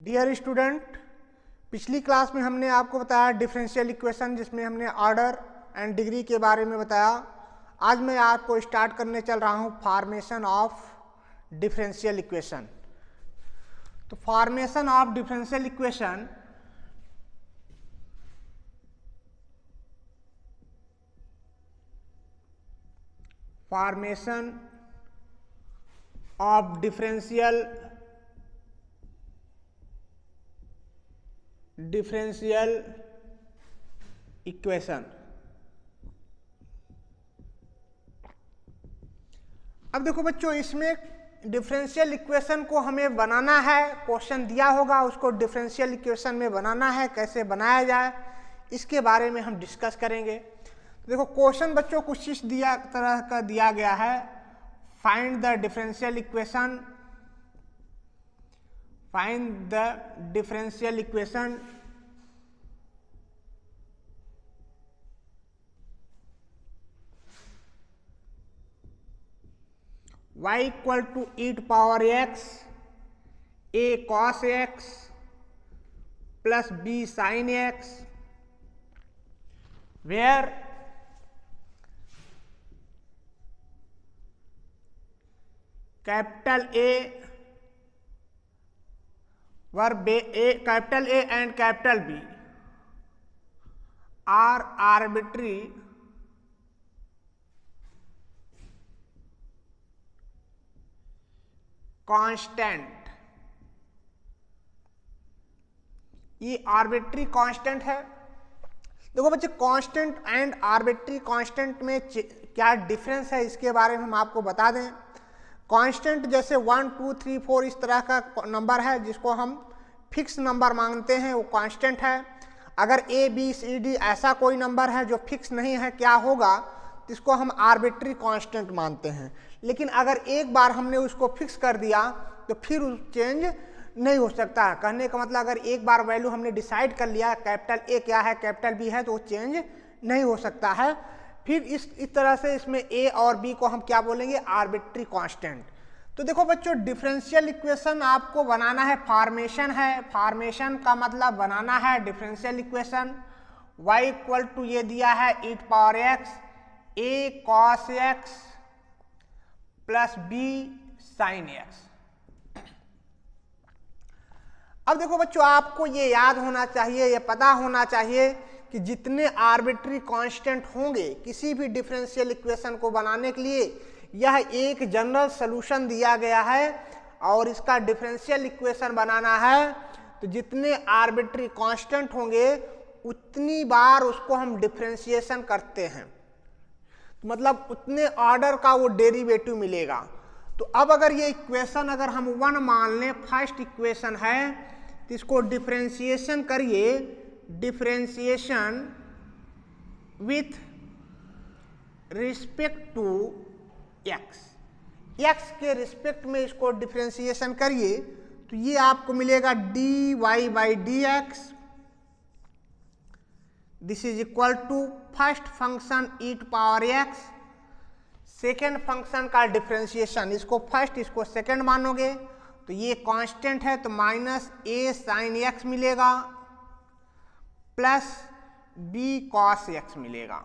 Dear student, पिछली class में हमने आपको बताया डिफरेंशियल इक्वेशन, जिसमें हमने ऑर्डर एंड डिग्री के बारे में बताया। आज मैं आपको स्टार्ट करने चल रहा हूँ फॉर्मेशन ऑफ डिफरेंशियल इक्वेशन। तो formation of differential equation differential equation. अब देखो बच्चों, इसमें डिफरेंशियल इक्वेशन को हमें बनाना है। क्वेश्चन दिया होगा, उसको डिफरेंशियल इक्वेशन में बनाना है। कैसे बनाया जाए इसके बारे में हम डिस्कस करेंगे। देखो क्वेश्चन बच्चों कुछ इस तरह का दिया गया है। Find the differential equation, find the differential equation y equal to e power x a cos x plus b sin x, where capital A and capital B are arbitrary constant. ये arbitrary constant है। देखो बच्चे, constant and arbitrary constant में क्या difference है इसके बारे में हम आपको बता दें। कांस्टेंट जैसे 1 2 3 4 इस तरह का नंबर है जिसको हम फिक्स नंबर मानते हैं, वो कांस्टेंट है। अगर A B C D ऐसा कोई नंबर है जो फिक्स नहीं है, क्या होगा, इसको हम आर्बिट्री कांस्टेंट मानते हैं। लेकिन अगर एक बार हमने उसको फिक्स कर दिया तो फिर चेंज नहीं हो सकता है। कहने का मतलब, अगर एक बार वैल्यू हमने डिसाइड कर लिया कैपिटल A क्या है, कैपिटल B है, तो वो चेंज नहीं हो सकता है। फिर इस तरह से इसमें A और B को हम क्या बोलेंगे, आर्बिट्री कांस्टेंट। तो देखो बच्चों, डिफरेंशियल इक्वेशन आपको बनाना है, फॉर्मेशन है। फॉर्मेशन का मतलब बनाना है differential equation. y equal to ये दिया है e power x a cos x plus b sin x। अब देखो बच्चों, आपको ये याद होना चाहिए, ये पता होना चाहिए कि जितने आर्बिट्री कांस्टेंट होंगे किसी भी डिफरेंशियल इक्वेशन को बनाने के लिए, यह एक जनरल सॉल्यूशन दिया गया है और इसका डिफरेंशियल इक्वेशन बनाना है। तो जितने आर्बिट्री कांस्टेंट होंगे उतनी बार उसको हम डिफरेंशिएशन करते हैं, मतलब उतने ऑर्डर का वो डेरिवेटिव मिलेगा। तो अब अगर ये इक्वेशन अगर हम 1 मान लें, फर्स्ट इक्वेशन है, तो इसको डिफरेंशिएशन करिए, differentiation with respect to x के रिस्पेक्ट में इसको डिफरेंशिएशन करिए, तो ये आपको मिलेगा dy by dx। This is equal to first function e power x, second function का डिफरेंशिएशन, इसको फर्स्ट इसको सेकेंड मानोगे तो ये कांस्टेंट है, तो माइनस a sin x मिलेगा प्लस b cos x मिलेगा।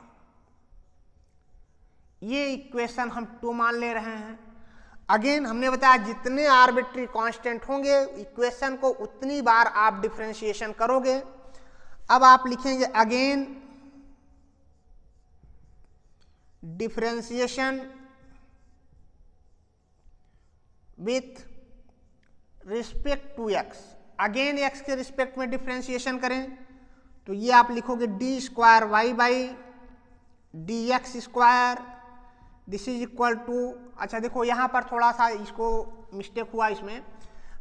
ये इक्वेशन हम 2 मान ले रहे हैं। अगेन हमने बताया जितने आर्बिट्री कांस्टेंट होंगे इक्वेशन को उतनी बार आप डिफरेंशिएशन करोगे। अब आप लिखेंगे again differentiation with respect to x। Again x के रिस्पेक्ट में डिफरेंशिएशन करें तो ये आप लिखोगे D square Y by D X square, this is equal to. अच्छा देखो, यहाँ पर थोड़ा सा इसको मिस्टेक हुआ। इसमें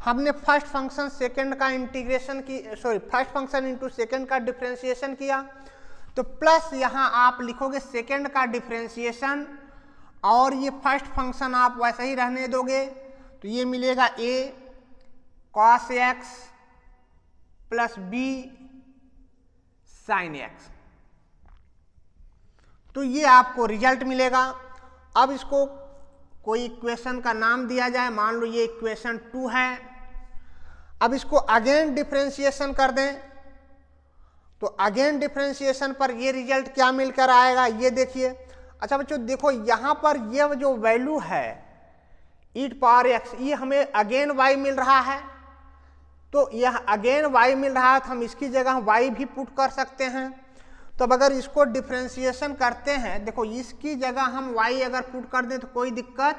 हमने फर्स्ट फंक्शन सेकंड का इंटीग्रेशन की, फर्स्ट फंक्शन इंटू सेकंड का डिफरेंशिएशन किया, तो प्लस यहाँ आप लिखोगे सेकंड का डिफरेंशिएशन और ये फर्स्ट फंक्शन आप वैसे ही रहने दोगे, तो ये मिलेगा a cos x plus b sin x। तो ये आपको रिजल्ट मिलेगा। अब इसको कोई इक्वेशन का नाम दिया जाए, मान लो ये इक्वेशन 2 है। अब इसको अगेन डिफरेंशिएशन कर दें तो अगेन डिफरेंशिएशन पर ये रिजल्ट क्या मिलकर आएगा, ये देखिए। अच्छा बच्चों देखो यहां पर ये जो वैल्यू है e⁻x, ये हमें अगेन y मिल रहा है, तो यह अगेन y मिल रहा है तो हम इसकी जगह y भी पुट कर सकते हैं। तो अब अगर इसको डिफरेंशिएशन करते हैं, देखो इसकी जगह हम y अगर पुट कर दें तो कोई दिक्कत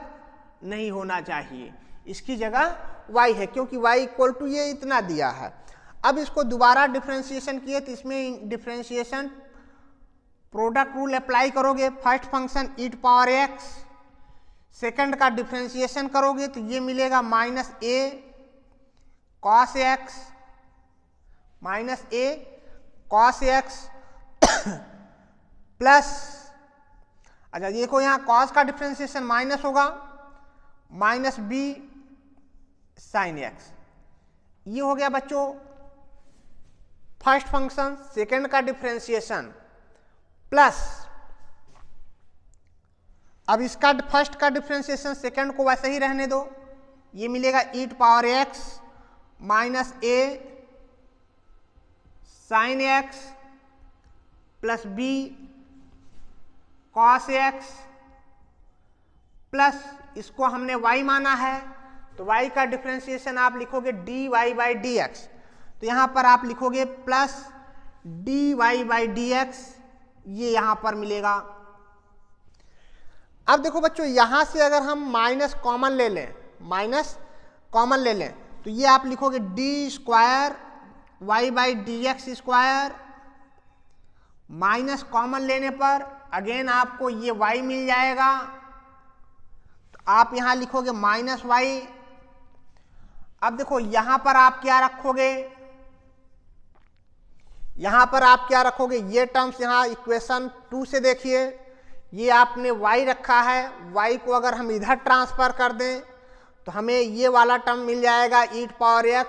नहीं होना चाहिए, इसकी जगह y है क्योंकि y इक्वल टू ये इतना दिया है। अब इसको दोबारा डिफरेंशिएशन किए तो इसमें डिफरेंशिएशन प्रोडक्ट रूल अप्लाई करोगे, फर्स्ट फंक्शन e⁻x, सेकंड का डिफरेंशिएशन करोगे तो ये मिलेगा -a cos x -a cos x plus, अच्छा देखो यहाँ cos का डिफरेंशिएशन माइनस होगा -b sin x, ये हो गया बच्चों फर्स्ट फंक्शन सेकंड का डिफरेंशिएशन प्लस, अब इसका फर्स्ट का डिफरेंशिएशन सेकंड को वैसे ही रहने दो, ये मिलेगा e⁻x -a sin x plus b cos x plus, इसको हमने y माना है तो y का डिफरेंशिएशन आप लिखोगे dy/dx, तो यहां पर आप लिखोगे प्लस dy/dx, ये यहां पर मिलेगा। अब देखो बच्चों यहां से अगर हम माइनस कॉमन ले लें, माइनस कॉमन ले लें तो ये आप लिखोगे d² y/dx², माइनस कॉमन लेने पर अगेन आपको ये y मिल जाएगा, तो आप यहां लिखोगे -y। अब देखो यहां पर आप क्या रखोगे, यहां पर आप क्या रखोगे, ये टर्म्स यहां इक्वेशन 2 से देखिए, ये आपने y रखा है, y को अगर हम इधर ट्रांसफर कर दें तो हमें ये वाला टर्म मिल जाएगा e⁻x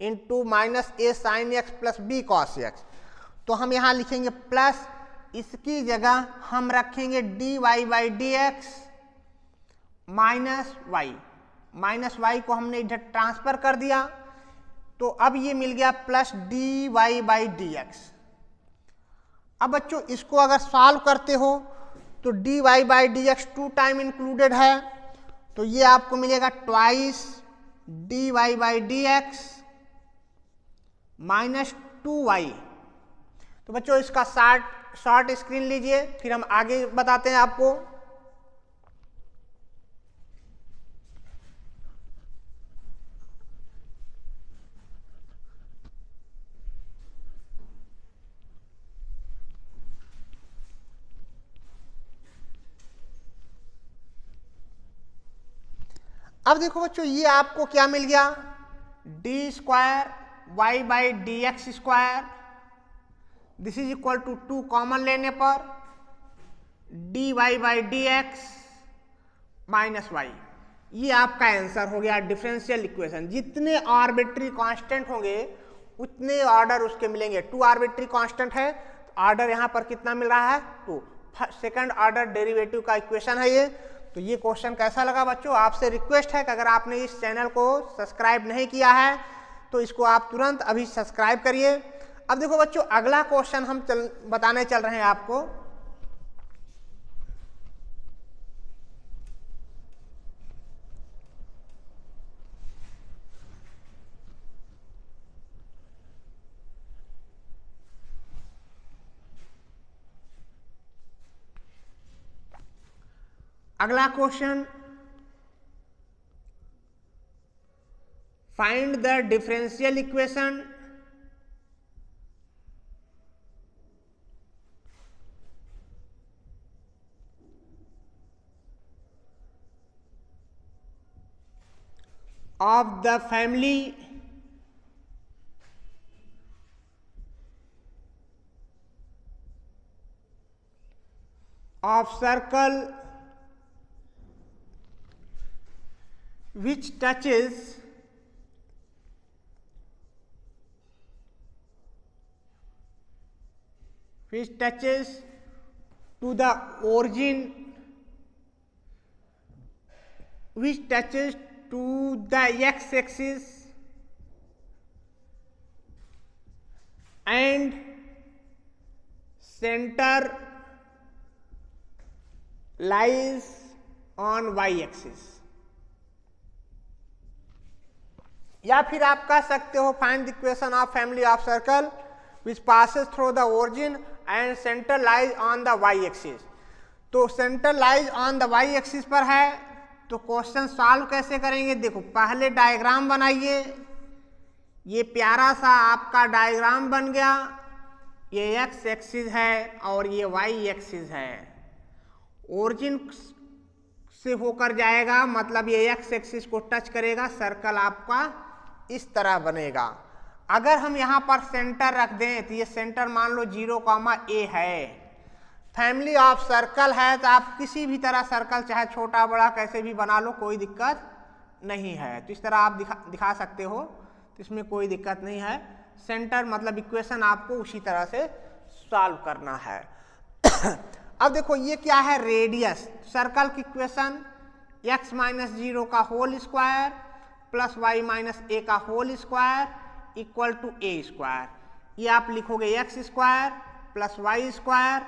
into -a sin x plus b cos x, तो हम यहां लिखेंगे प्लस, इसकी जगह हम रखेंगे dy/dx -y को हमने इधर ट्रांसफर कर दिया, तो अब ये मिल गया प्लस dy/dx। अब बच्चों इसको अगर सॉल्व करते हो तो dy/dx 2 टाइम इंक्लूडेड है, तो ये आपको मिलेगा ट्वाइस dy/dx -2y। तो बच्चों इसका शॉर्ट स्क्रीन लीजिए, फिर हम आगे बताते हैं आपको। अब देखो बच्चों ये आपको क्या मिल गया, d² y/dx², this is equal to 2 common लेने पर dy/dx -y, ये आपका आंसर हो गया डिफरेंशियल इक्वेशन। जितने आर्बिट्री कांस्टेंट होंगे उतने ऑर्डर उसके मिलेंगे। 2 आर्बिट्री कांस्टेंट है तो ऑर्डर यहाँ पर कितना मिल रहा है 2, सेकंड ऑर्डर डेरिवेटिव का इक्वेशन है ये। तो ये क्वेश्चन कैसा लगा बच्चों, आपसे रिक्वेस्ट है कि अगर आपने इस चैनल को सब्सक्राइब नहीं किया है तो इसको आप तुरंत अभी सब्सक्राइब करिए। अब देखो बच्चों अगला क्वेश्चन हम बताने चल रहे हैं आपको। अगला question, find the differential equation of the family of circle which touches to the origin, which touches to the x-axis and center lies on y-axis। या फिर आप कह सकते हो find the equation of family of circle which passes through the origin and centre lies on the y-axis। तो centre lies on the y-axis पर है, तो क्वेश्चन सॉल्व कैसे करेंगे? देखो पहले डायग्राम बनाइए, ये प्यारा सा आपका डायग्राम बन गया, ये x एक्सिस है और ये y एक्सिस है, ओरिजिन से होकर जाएगा, मतलब ये x एक्सिस को टच करेगा, सर्कल आपका इस तरह बनेगा। अगर हम यहाँ पर सेंटर रख दें तो ये सेंटर मान लो 0, a है, फैमिली ऑफ सर्कल है, तो आप किसी भी तरह सर्कल चाहे छोटा बड़ा कैसे भी बना लो, कोई दिक्कत नहीं है। तो इस तरह आप दिखा सकते हो, तो इसमें कोई दिक्कत नहीं है। सेंटर मतलब इक्वेशन आपको उसी तरह से सॉल्व करना है। अब देखो ये क्या है, रेडियस। सर्कल की इक्वेशन x माइनस 0 का whole square plus y minus a का whole square equal to a square. ये आप लिखोगे x square plus y square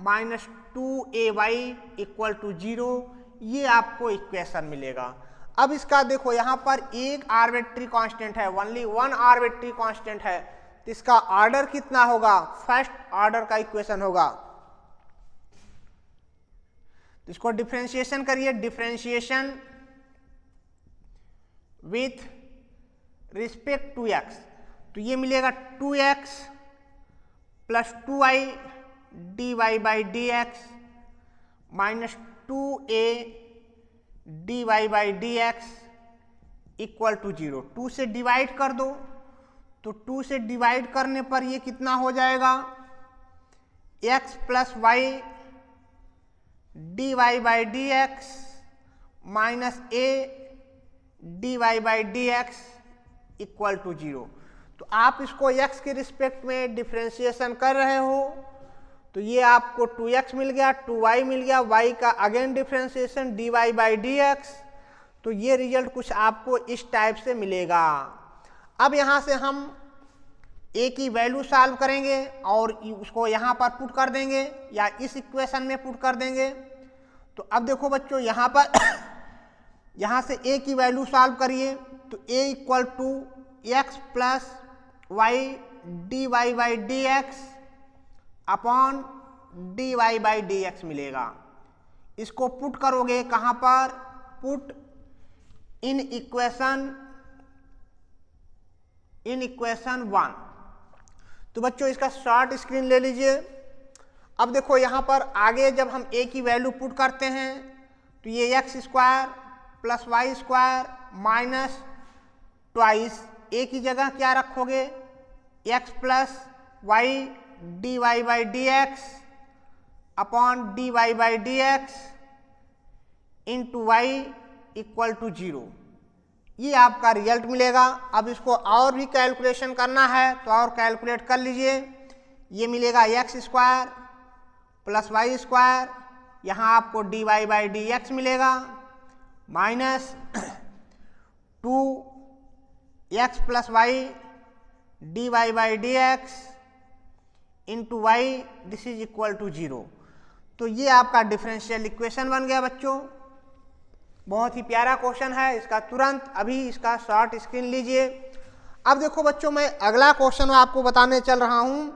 minus 2ay equal to 0, ये आपको इक्वेशन मिलेगा। अब इसका देखो यहाँ पर एक आर्बिट्री कांस्टेंट है, ओनली वन आर्बिट्री कांस्टेंट है, तो इसका ऑर्डर कितना होगा? फर्स्ट ऑर्डर का इक्वेशन होगा। तो इसको डिफरेंशिएशन करिए, differentiation with respect to x, तो ये मिलेगा 2x plus 2y dy by D X minus 2a dy by D X equal to 0। 2 से डिवाइड कर दो, तो 2 से डिवाइड करने पर ये कितना हो जाएगा? x plus Y dy by D X minus a dy by D X equal to 0। तो आप इसको x के रिस्पेक्ट में डिफरेंशिएशन कर रहे हो, तो ये आपको 2x मिल गया, 2y मिल गया, y का again differentiation dy by D x, तो ये रिजल्ट कुछ आपको इस टाइप से मिलेगा। अब यहाँ से हम a की वैल्यू सॉल्व करेंगे और उसको यहाँ पर पुट कर देंगे या इस इक्वेशन में पुट कर देंगे। तो अब देखो बच्चों यहाँ पर यहाँ से a की वैल्यू सॉल्व करिए, तो a equal to X plus Y D Y by D X upon D Y by D x मिलेगा। इसको पुट करोगे कहाँ पर? Put in equation 1। तो बच्चों इसका शॉर्ट स्क्रीन ले लीजिए। अब देखो यहाँ पर आगे जब हम a की वैल्यू पुट करते हैं, तो ये X square plus Y square minus twice a की जगह क्या रखोगे? x plus Y D Y by D X upon D Y by D x into Y equal to 0, ये आपका रिजल्ट मिलेगा। अब इसको और भी कैलकुलेशन करना है तो और कैलकुलेट कर लीजिए। ये मिलेगा x square plus Y square, यहाँ आपको d Y by D x मिलेगा minus 2x plus Y D Y by D x into y, this is equal to 0। तो ये आपका डिफरेंशियल इक्वेशन बन गया बच्चों। बहुत ही प्यारा क्वेश्चन है, इसका तुरंत अभी इसका शॉर्ट स्क्रीन लीजिए। अब देखो बच्चों मैं अगला क्वेश्चन आपको बताने चल रहा हूं,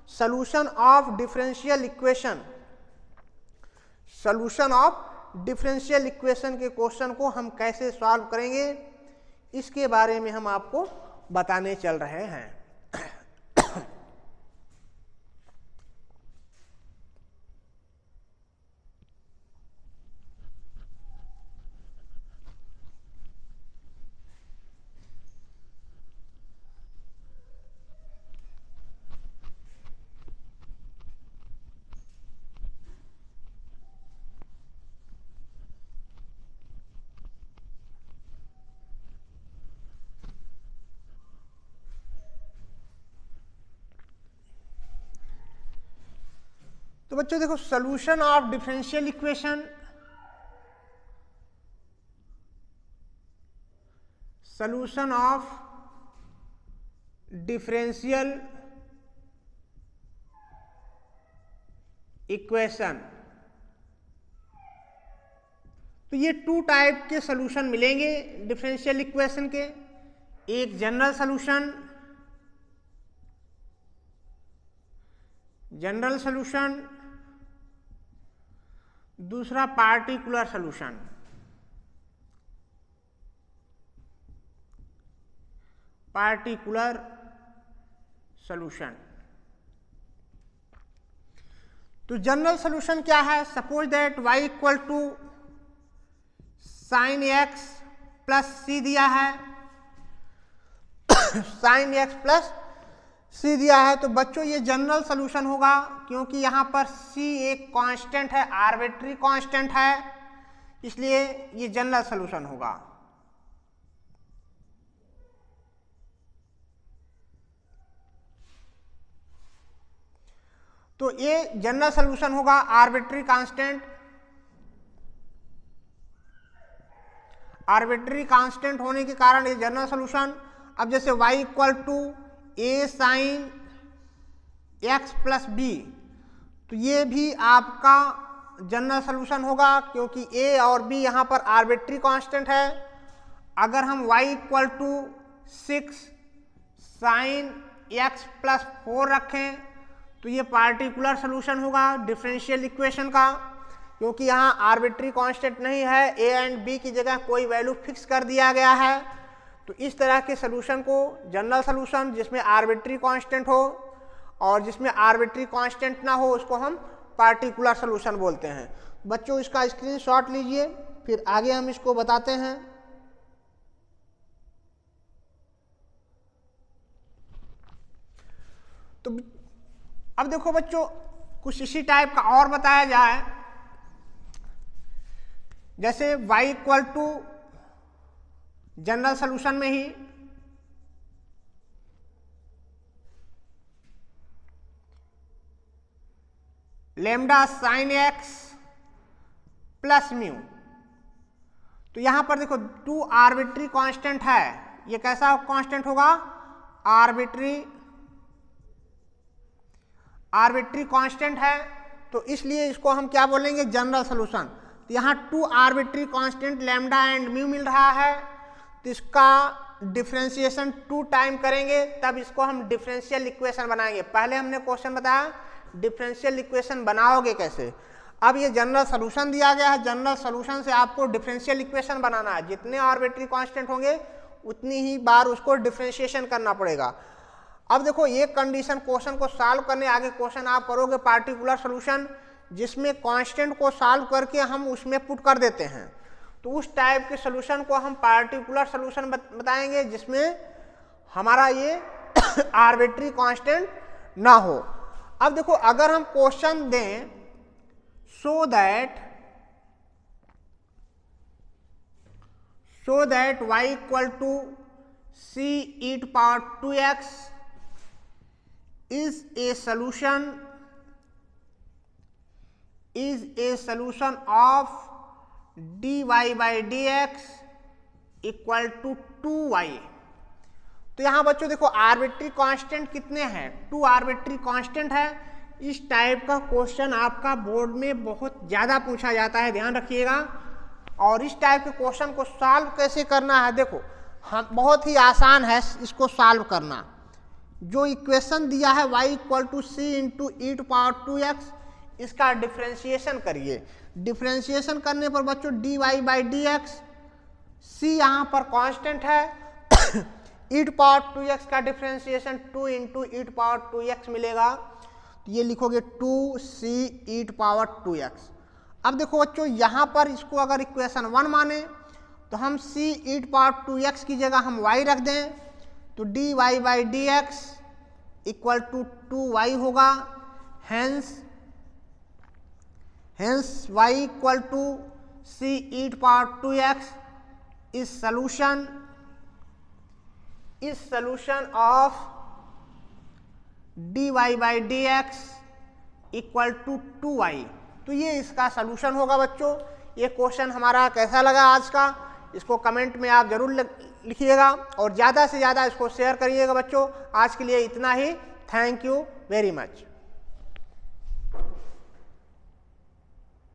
solution of differential equation. Solution of differential equation के क्वेश्चन को हम कैसे सॉल्व करेंगे, इसके बारे में हम आपको बताने चल रहे हैं। तो बच्चों देखो solution of differential equation, solution of differential equation. तो ये 2 टाइप के सॉल्यूशन मिलेंगे डिफरेंशियल इक्वेशन के, एक जनरल सॉल्यूशन, दूसरा पार्टिकुलर सॉल्यूशन। तो जनरल सॉल्यूशन क्या है? Suppose that y equal to sine x plus c दिया है साइन एक्स प्लस सी दिया है। तो बच्चों ये जनरल सॉल्यूशन होगा, क्योंकि यहां पर c एक कांस्टेंट है, आर्बिट्री कांस्टेंट है, इसलिए ये जनरल सॉल्यूशन होगा। तो ये जनरल सॉल्यूशन होगा, आर्बिट्री कांस्टेंट होने के कारण ये जनरल सॉल्यूशन। अब जैसे y equal to A sine x plus B, तो ये भी आपका जनरल सॉल्यूशन होगा, क्योंकि a और b यहां पर आर्बिट्री कांस्टेंट है। अगर हम y equal to 6 sine x plus 4 रखें तो ये पार्टिकुलर सॉल्यूशन होगा डिफरेंशियल इक्वेशन का, क्योंकि यहाँ आर्बिट्री कांस्टेंट नहीं है, a एंड b की जगह कोई वैल्यू फिक्स कर दिया गया है। तो इस तरह के सॉल्यूशन को जनरल सॉल्यूशन, जिसमें आर्बिट्री कांस्टेंट हो और जिसमें आर्बिट्री कांस्टेंट ना हो, उसको हम पार्टिकुलर सॉल्यूशन बोलते हैं। बच्चों इसका स्क्रीनशॉट लीजिए, फिर आगे हम इसको बताते हैं। तो अब देखो बच्चों, कुछ इसी टाइप का और बताया जाए, जैसे y equal to general solution में ही lambda sine x plus mu. तो यहां पर देखो 2 आर्बिट्री कांस्टेंट है, ये कैसा कांस्टेंट होगा? आर्बिट्री कांस्टेंट है, तो इसलिए इसको हम क्या बोलेंगे? General solution. तो यहाँ 2 arbitrary constant lambda and mu मिल रहा है, तो इसका डिफरेंशिएशन 2 टाइम करेंगे, तब इसको हम डिफरेंशियल इक्वेशन बनाएंगे। पहले हमने क्वेश्चन बताया डिफरेंशियल इक्वेशन बनाओगे कैसे। अब ये जनरल सॉल्यूशन दिया गया है, जनरल सॉल्यूशन से आपको डिफरेंशियल इक्वेशन बनाना है। जितने आर्बिट्री कांस्टेंट होंगे उतनी ही बार उसको डिफरेंशिएशन करना पड़ेगा। अब देखो ये कंडीशन, क्वेश्चन को सॉल्व करने आगे क्वेश्चन आप करोगे पार्टिकुलर सॉल्यूशन, जिसमें कांस्टेंट को सॉल्व करके हम उसमें पुट कर देते हैं। तो उस टाइप के सॉल्यूशन को हम पार्टिकुलर सॉल्यूशन बताएंगे, जिसमें हमारा ये आर्बिट्री कांस्टेंट ना हो। अब देखो अगर हम क्वेश्चन दें so that y equal to c e to power 2x is a solution of dy by dx equal to 2y। तो यहां बच्चों देखो आर्बिट्री कांस्टेंट कितने हैं? 2 आर्बिट्री कांस्टेंट है। इस टाइप का क्वेश्चन आपका बोर्ड में बहुत ज्यादा पूछा जाता है, ध्यान रखिएगा। और इस टाइप के क्वेश्चन को सॉल्व कैसे करना है, देखो हम बहुत ही आसान है इसको सॉल्व करना। जो इक्वेशन दिया है y equal to c into E to power 2x, इसका डिफरेंशिएशन करिए। डिफरेंशिएशन करने पर बच्चों dy बाई dx, c यहाँ पर कांस्टेंट है, ई टू पावर 2x का differentiation 2 into E to power 2x मिलेगा। तो ये लिखोगे 2c E to power 2x। अब देखो बच्चों यहाँ पर इसको अगर इक्वेशन 1 माने तो हम c E to power 2x की जगह हम y रख दें, तो dy by dx equal to 2y होगा। Hence y equal to c E to power 2x is solution of dy by dx equal to 2y। तो ये इसका सॉल्यूशन होगा। बच्चों ये क्वेश्चन हमारा कैसा लगा आज का, इसको कमेंट में आप जरूर लिखिएगा और ज़्यादा से ज़्यादा इसको शेयर करिएगा। बच्चों आज के लिए इतना ही। Thank you very much.